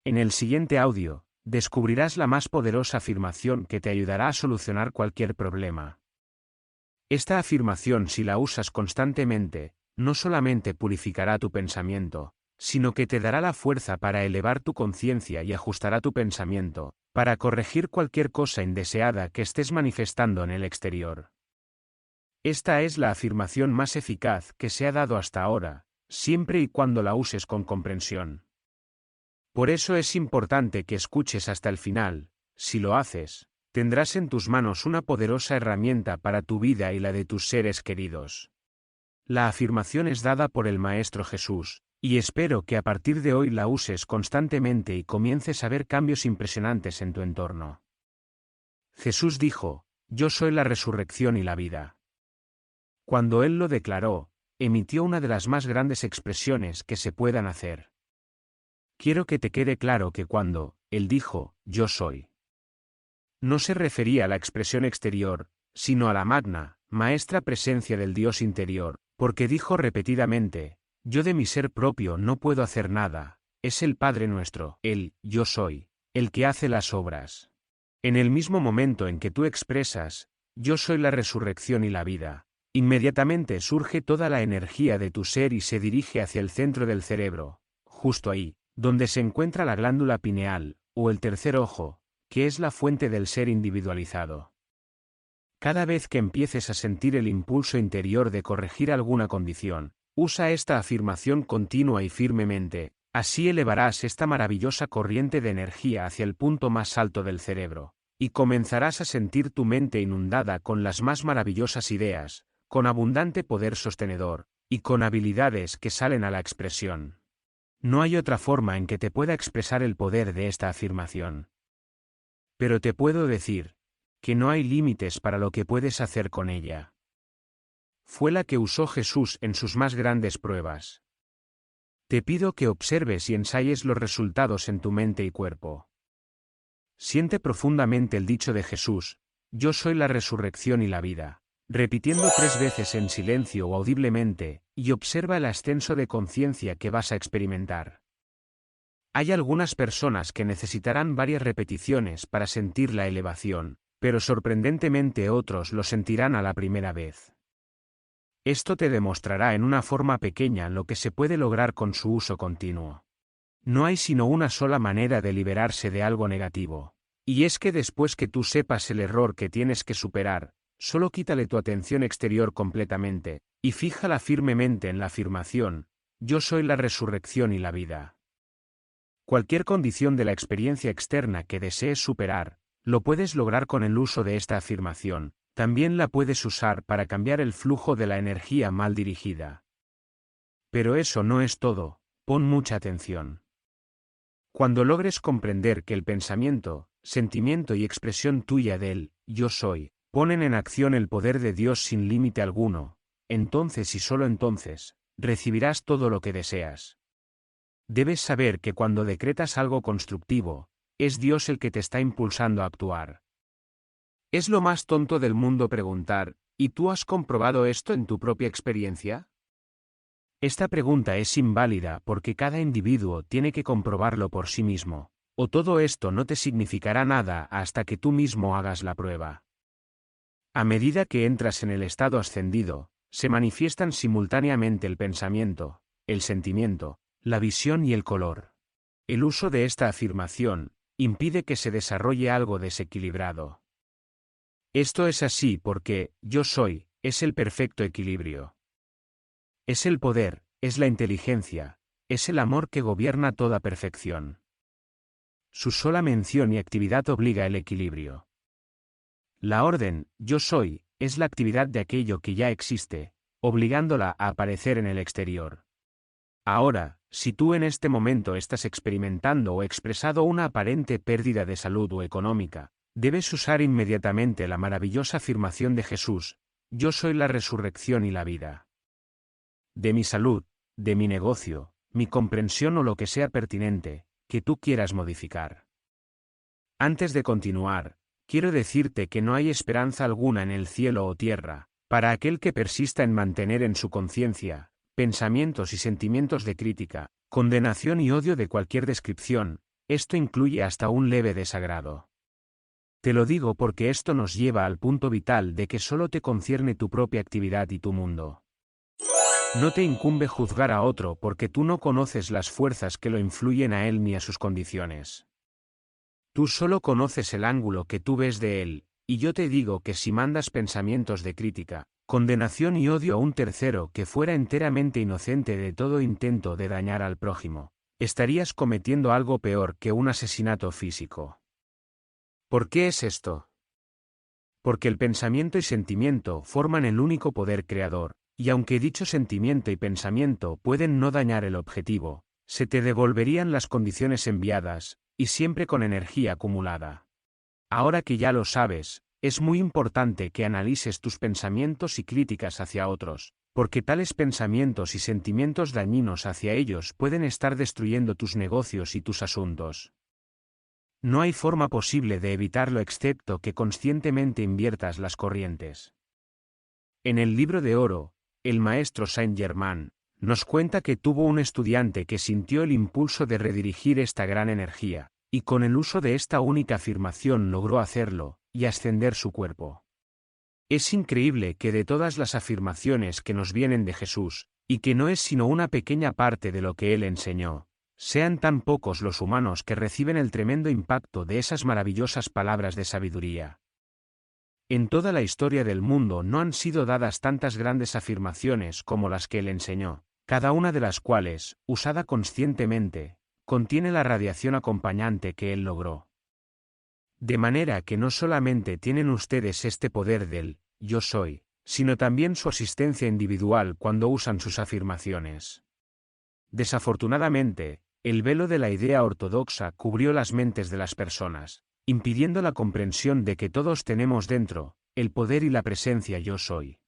En el siguiente audio, descubrirás la más poderosa afirmación que te ayudará a solucionar cualquier problema. Esta afirmación, si la usas constantemente, no solamente purificará tu pensamiento, sino que te dará la fuerza para elevar tu conciencia y ajustará tu pensamiento, para corregir cualquier cosa indeseada que estés manifestando en el exterior. Esta es la afirmación más eficaz que se ha dado hasta ahora, siempre y cuando la uses con comprensión. Por eso es importante que escuches hasta el final. Si lo haces, tendrás en tus manos una poderosa herramienta para tu vida y la de tus seres queridos. La afirmación es dada por el Maestro Jesús, y espero que a partir de hoy la uses constantemente y comiences a ver cambios impresionantes en tu entorno. Jesús dijo: "Yo soy la resurrección y la vida". Cuando Él lo declaró, emitió una de las más grandes expresiones que se puedan hacer. Quiero que te quede claro que cuando Él dijo: "Yo soy", no se refería a la expresión exterior, sino a la magna, maestra presencia del Dios interior, porque dijo repetidamente: "Yo de mi ser propio no puedo hacer nada, es el Padre nuestro, el Yo soy, el que hace las obras". En el mismo momento en que tú expresas: "Yo soy la resurrección y la vida", inmediatamente surge toda la energía de tu ser y se dirige hacia el centro del cerebro, justo ahí, donde se encuentra la glándula pineal, o el tercer ojo, que es la fuente del ser individualizado. Cada vez que empieces a sentir el impulso interior de corregir alguna condición, usa esta afirmación continua y firmemente, así elevarás esta maravillosa corriente de energía hacia el punto más alto del cerebro, y comenzarás a sentir tu mente inundada con las más maravillosas ideas, con abundante poder sostenedor, y con habilidades que salen a la expresión. No hay otra forma en que te pueda expresar el poder de esta afirmación. Pero te puedo decir que no hay límites para lo que puedes hacer con ella. Fue la que usó Jesús en sus más grandes pruebas. Te pido que observes y ensayes los resultados en tu mente y cuerpo. Siente profundamente el dicho de Jesús: "Yo soy la resurrección y la vida", repitiendo 3 veces en silencio o audiblemente, y observa el ascenso de conciencia que vas a experimentar. Hay algunas personas que necesitarán varias repeticiones para sentir la elevación, pero sorprendentemente otros lo sentirán a la primera vez. Esto te demostrará en una forma pequeña lo que se puede lograr con su uso continuo. No hay sino una sola manera de liberarse de algo negativo. Y es que después que tú sepas el error que tienes que superar, solo quítale tu atención exterior completamente, y fíjala firmemente en la afirmación: "Yo soy la resurrección y la vida". Cualquier condición de la experiencia externa que desees superar, lo puedes lograr con el uso de esta afirmación. También la puedes usar para cambiar el flujo de la energía mal dirigida. Pero eso no es todo, pon mucha atención. Cuando logres comprender que el pensamiento, sentimiento y expresión tuya del "yo soy" ponen en acción el poder de Dios sin límite alguno, entonces y solo entonces, recibirás todo lo que deseas. Debes saber que cuando decretas algo constructivo, es Dios el que te está impulsando a actuar. Es lo más tonto del mundo preguntar: ¿y tú has comprobado esto en tu propia experiencia? Esta pregunta es inválida porque cada individuo tiene que comprobarlo por sí mismo, o todo esto no te significará nada hasta que tú mismo hagas la prueba. A medida que entras en el estado ascendido, se manifiestan simultáneamente el pensamiento, el sentimiento, la visión y el color. El uso de esta afirmación impide que se desarrolle algo desequilibrado. Esto es así porque "yo soy" es el perfecto equilibrio. Es el poder, es la inteligencia, es el amor que gobierna toda perfección. Su sola mención y actividad obliga el equilibrio. La orden "yo soy" es la actividad de aquello que ya existe, obligándola a aparecer en el exterior. Ahora, si tú en este momento estás experimentando o expresado una aparente pérdida de salud o económica, debes usar inmediatamente la maravillosa afirmación de Jesús: "Yo soy la resurrección y la vida". De mi salud, de mi negocio, mi comprensión o lo que sea pertinente, que tú quieras modificar. Antes de continuar, quiero decirte que no hay esperanza alguna en el cielo o tierra, para aquel que persista en mantener en su conciencia pensamientos y sentimientos de crítica, condenación y odio de cualquier descripción, esto incluye hasta un leve desagrado. Te lo digo porque esto nos lleva al punto vital de que solo te concierne tu propia actividad y tu mundo. No te incumbe juzgar a otro porque tú no conoces las fuerzas que lo influyen a él ni a sus condiciones. Tú solo conoces el ángulo que tú ves de él, y yo te digo que si mandas pensamientos de crítica, condenación y odio a un tercero que fuera enteramente inocente de todo intento de dañar al prójimo, estarías cometiendo algo peor que un asesinato físico. ¿Por qué es esto? Porque el pensamiento y sentimiento forman el único poder creador, y aunque dicho sentimiento y pensamiento pueden no dañar el objetivo, se te devolverían las condiciones enviadas, y siempre con energía acumulada. Ahora que ya lo sabes, es muy importante que analices tus pensamientos y críticas hacia otros, porque tales pensamientos y sentimientos dañinos hacia ellos pueden estar destruyendo tus negocios y tus asuntos. No hay forma posible de evitarlo excepto que conscientemente inviertas las corrientes. En el libro de oro, el maestro Saint-Germain nos cuenta que tuvo un estudiante que sintió el impulso de redirigir esta gran energía, y con el uso de esta única afirmación logró hacerlo, y ascender su cuerpo. Es increíble que de todas las afirmaciones que nos vienen de Jesús, y que no es sino una pequeña parte de lo que él enseñó, sean tan pocos los humanos que reciben el tremendo impacto de esas maravillosas palabras de sabiduría. En toda la historia del mundo no han sido dadas tantas grandes afirmaciones como las que él enseñó, cada una de las cuales, usada conscientemente, contiene la radiación acompañante que él logró. De manera que no solamente tienen ustedes este poder del yo soy, sino también su asistencia individual cuando usan sus afirmaciones. Desafortunadamente, el velo de la idea ortodoxa cubrió las mentes de las personas, impidiendo la comprensión de que todos tenemos dentro el poder y la presencia yo soy,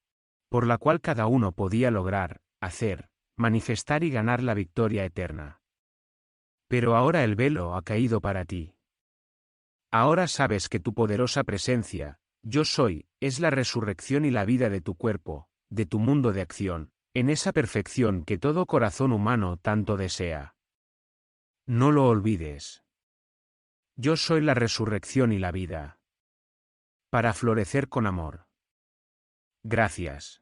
por la cual cada uno podía lograr, hacer, manifestar y ganar la victoria eterna. Pero ahora el velo ha caído para ti. Ahora sabes que tu poderosa presencia, yo soy, es la resurrección y la vida de tu cuerpo, de tu mundo de acción, en esa perfección que todo corazón humano tanto desea. No lo olvides. Yo soy la resurrección y la vida. Para florecer con amor. Gracias.